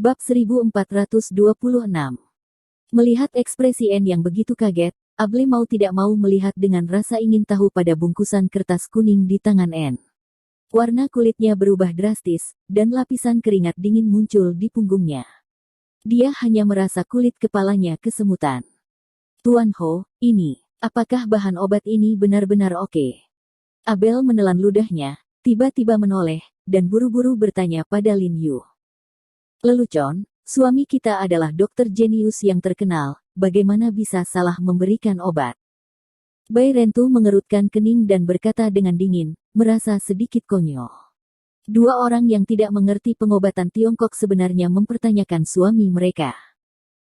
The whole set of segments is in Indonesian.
Bab 1426. Melihat ekspresi Anne yang begitu kaget, Able mau tidak mau melihat dengan rasa ingin tahu pada bungkusan kertas kuning di tangan Anne. Warna kulitnya berubah drastis, dan lapisan keringat dingin muncul di punggungnya. Dia hanya merasa kulit kepalanya kesemutan. Tuan Ho, apakah bahan obat ini benar-benar oke? Abel menelan ludahnya, tiba-tiba menoleh, dan buru-buru bertanya pada Lin Yu. Lelucon, suami kita adalah dokter jenius yang terkenal, bagaimana bisa salah memberikan obat? Bai Rentu mengerutkan kening dan berkata dengan dingin, merasa sedikit konyol. Dua orang yang tidak mengerti pengobatan Tiongkok sebenarnya mempertanyakan suami mereka.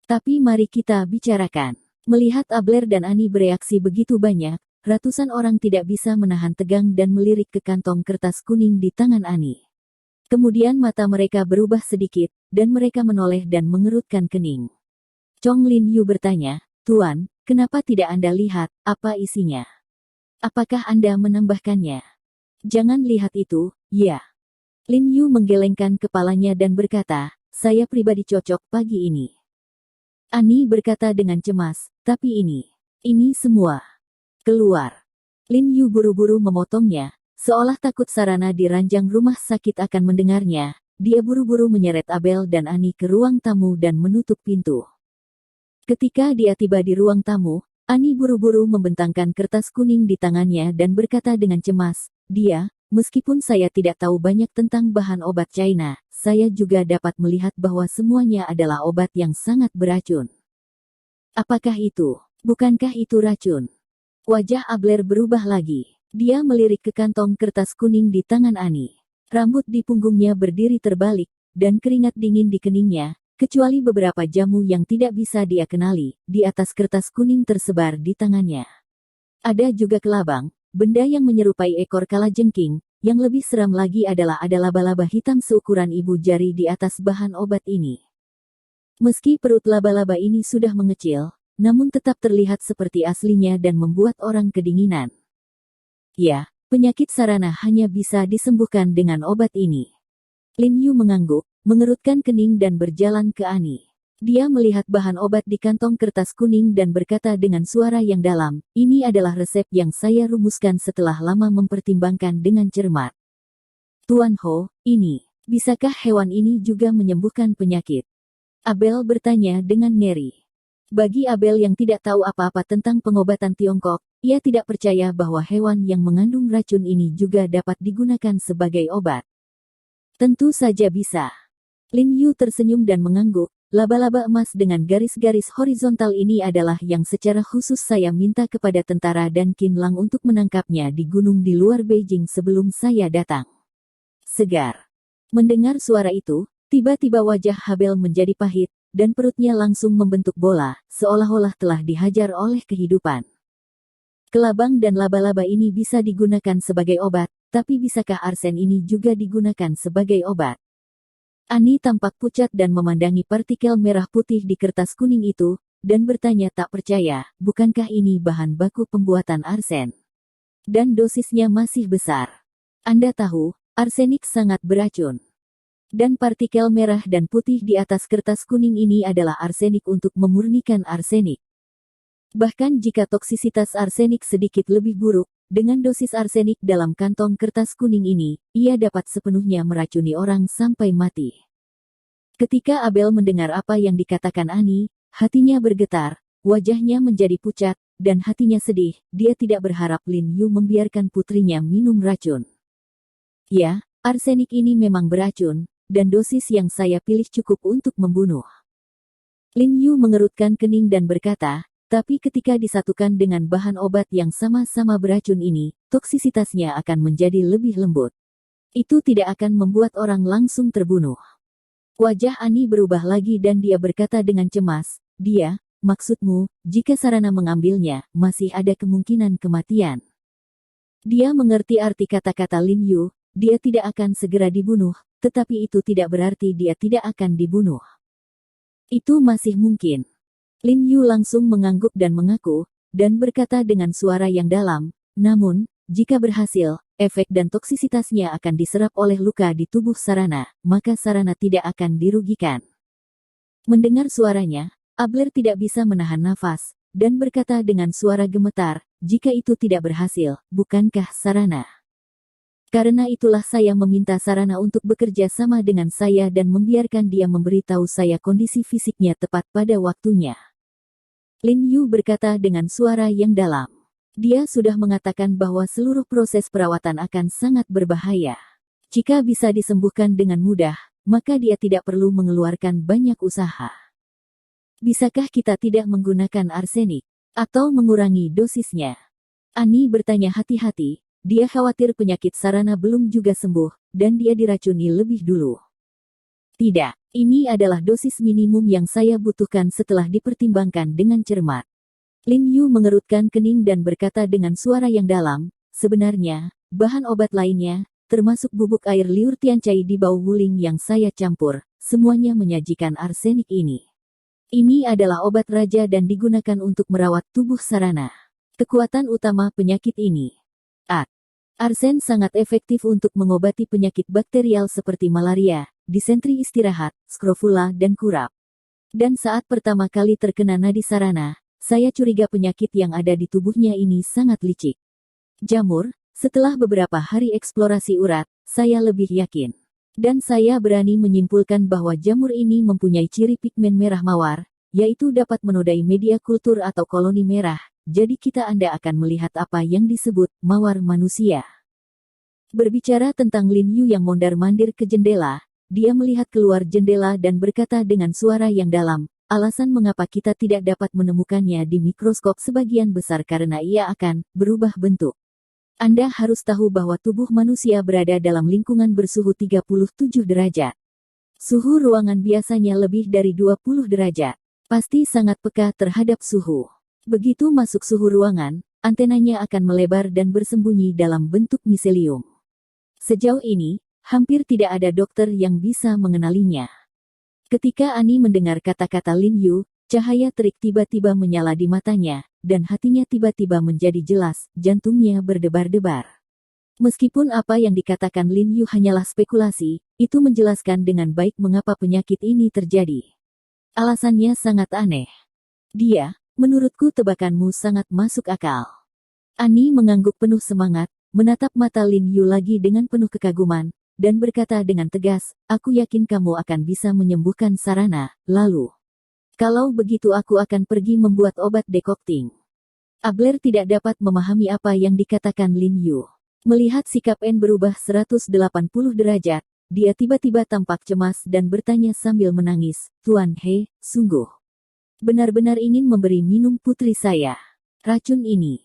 Tapi mari kita bicarakan. Melihat Abler dan Ani bereaksi begitu banyak, ratusan orang tidak bisa menahan tegang dan melirik ke kantong kertas kuning di tangan Ani. Kemudian mata mereka berubah sedikit, dan mereka menoleh dan mengerutkan kening. Chong Lin Yu bertanya, Tuan, kenapa tidak Anda lihat, apa isinya? Apakah Anda menambahkannya? Jangan lihat itu, ya. Lin Yu menggelengkan kepalanya dan berkata, saya pribadi cocok pagi ini. Ani berkata dengan cemas, tapi ini semua. Keluar. Lin Yu buru-buru memotongnya. Seolah takut sarana di ranjang rumah sakit akan mendengarnya, dia buru-buru menyeret Abel dan Ani ke ruang tamu dan menutup pintu. Ketika dia tiba di ruang tamu, Ani buru-buru membentangkan kertas kuning di tangannya dan berkata dengan cemas, meskipun saya tidak tahu banyak tentang bahan obat China, saya juga dapat melihat bahwa semuanya adalah obat yang sangat beracun. Apakah itu? Bukankah itu racun? Wajah Abler berubah lagi. Dia melirik ke kantong kertas kuning di tangan Ani. Rambut di punggungnya berdiri terbalik, dan keringat dingin di keningnya, kecuali beberapa jamu yang tidak bisa dia kenali, di atas kertas kuning tersebar di tangannya. Ada juga kelabang, benda yang menyerupai ekor kalajengking, yang lebih seram lagi adalah ada laba-laba hitam seukuran ibu jari di atas bahan obat ini. Meski perut laba-laba ini sudah mengecil, namun tetap terlihat seperti aslinya dan membuat orang kedinginan. Ya, penyakit sarana hanya bisa disembuhkan dengan obat ini. Lin Yu mengangguk, mengerutkan kening dan berjalan ke Ani. Dia melihat bahan obat di kantong kertas kuning dan berkata dengan suara yang dalam, ini adalah resep yang saya rumuskan setelah lama mempertimbangkan dengan cermat. Tuan Ho, bisakah hewan ini juga menyembuhkan penyakit? Abel bertanya dengan ngeri. Bagi Abel yang tidak tahu apa-apa tentang pengobatan Tiongkok, ia tidak percaya bahwa hewan yang mengandung racun ini juga dapat digunakan sebagai obat. Tentu saja bisa. Lin Yu tersenyum dan mengangguk, laba-laba emas dengan garis-garis horizontal ini adalah yang secara khusus saya minta kepada tentara dan Qin Lang untuk menangkapnya di gunung di luar Beijing sebelum saya datang. Segar. Mendengar suara itu, tiba-tiba wajah Abel menjadi pahit, dan perutnya langsung membentuk bola, seolah-olah telah dihajar oleh kehidupan. Kelabang dan laba-laba ini bisa digunakan sebagai obat, tapi bisakah arsen ini juga digunakan sebagai obat? Ani tampak pucat dan memandangi partikel merah putih di kertas kuning itu, dan bertanya tak percaya, bukankah ini bahan baku pembuatan arsen? Dan dosisnya masih besar. Anda tahu, arsenik sangat beracun. Dan partikel merah dan putih di atas kertas kuning ini adalah arsenik untuk memurnikan arsenik. Bahkan jika toksisitas arsenik sedikit lebih buruk, dengan dosis arsenik dalam kantong kertas kuning ini, ia dapat sepenuhnya meracuni orang sampai mati. Ketika Abel mendengar apa yang dikatakan Ani, hatinya bergetar, wajahnya menjadi pucat, dan hatinya sedih, dia tidak berharap Lin Yu membiarkan putrinya minum racun. Ya, arsenik ini memang beracun, dan dosis yang saya pilih cukup untuk membunuh. Lin Yu mengerutkan kening dan berkata, tapi ketika disatukan dengan bahan obat yang sama-sama beracun ini, toksisitasnya akan menjadi lebih lembut. Itu tidak akan membuat orang langsung terbunuh. Wajah Ani berubah lagi dan dia berkata dengan cemas, maksudmu, jika sarana mengambilnya, masih ada kemungkinan kematian. Dia mengerti arti kata-kata Lin Yu, dia tidak akan segera dibunuh, tetapi itu tidak berarti dia tidak akan dibunuh. Itu masih mungkin. Lin Yu langsung mengangguk dan mengaku, dan berkata dengan suara yang dalam, namun, jika berhasil, efek dan toksisitasnya akan diserap oleh luka di tubuh sarana, maka sarana tidak akan dirugikan. Mendengar suaranya, Abler tidak bisa menahan nafas, dan berkata dengan suara gemetar, jika itu tidak berhasil, bukankah Sarana? Karena itulah saya meminta Sarana untuk bekerja sama dengan saya dan membiarkan dia memberitahu saya kondisi fisiknya tepat pada waktunya. Lin Yu berkata dengan suara yang dalam. Dia sudah mengatakan bahwa seluruh proses perawatan akan sangat berbahaya. Jika bisa disembuhkan dengan mudah, maka dia tidak perlu mengeluarkan banyak usaha. Bisakah kita tidak menggunakan arsenik? Atau mengurangi dosisnya? Ani bertanya hati-hati, dia khawatir penyakit Sarana belum juga sembuh, dan dia diracuni lebih dulu. Tidak, ini adalah dosis minimum yang saya butuhkan setelah dipertimbangkan dengan cermat. Lin Yu mengerutkan kening dan berkata dengan suara yang dalam, sebenarnya, bahan obat lainnya, termasuk bubuk air liur tiancai di bau wuling yang saya campur, semuanya menyajikan arsenik ini. Ini adalah obat raja dan digunakan untuk merawat tubuh Sarana. Kekuatan utama penyakit ini. Arsen sangat efektif untuk mengobati penyakit bakterial seperti malaria, disentri istirahat, scrofula dan kurap. Dan saat pertama kali terkena nadi Sarana, saya curiga penyakit yang ada di tubuhnya ini sangat licik. Jamur, setelah beberapa hari eksplorasi urat, saya lebih yakin. Dan saya berani menyimpulkan bahwa jamur ini mempunyai ciri pigmen merah mawar, yaitu dapat menodai media kultur atau koloni merah, jadi Anda akan melihat apa yang disebut mawar manusia. Berbicara tentang Lin Yu yang mondar-mandir ke jendela, dia melihat keluar jendela dan berkata dengan suara yang dalam, alasan mengapa kita tidak dapat menemukannya di mikroskop sebagian besar karena ia akan berubah bentuk. Anda harus tahu bahwa tubuh manusia berada dalam lingkungan bersuhu 37 derajat. Suhu ruangan biasanya lebih dari 20 derajat. Pasti sangat peka terhadap suhu. Begitu masuk suhu ruangan, antenanya akan melebar dan bersembunyi dalam bentuk miselium. Sejauh ini, hampir tidak ada dokter yang bisa mengenalinya. Ketika Ani mendengar kata-kata Lin Yu, cahaya terik tiba-tiba menyala di matanya, dan hatinya tiba-tiba menjadi jelas, jantungnya berdebar-debar. Meskipun apa yang dikatakan Lin Yu hanyalah spekulasi, itu menjelaskan dengan baik mengapa penyakit ini terjadi. Alasannya sangat aneh. Dia, menurutku tebakanmu sangat masuk akal. Ani mengangguk penuh semangat, menatap mata Lin Yu lagi dengan penuh kekaguman, dan berkata dengan tegas, aku yakin kamu akan bisa menyembuhkan Sarana, lalu. Kalau begitu aku akan pergi membuat obat decocting. Abler tidak dapat memahami apa yang dikatakan Lin Yu. Melihat sikap N berubah 180 derajat, dia tiba-tiba tampak cemas dan bertanya sambil menangis, Tuan He, sungguh. Benar-benar ingin memberi minum putri saya. Racun ini.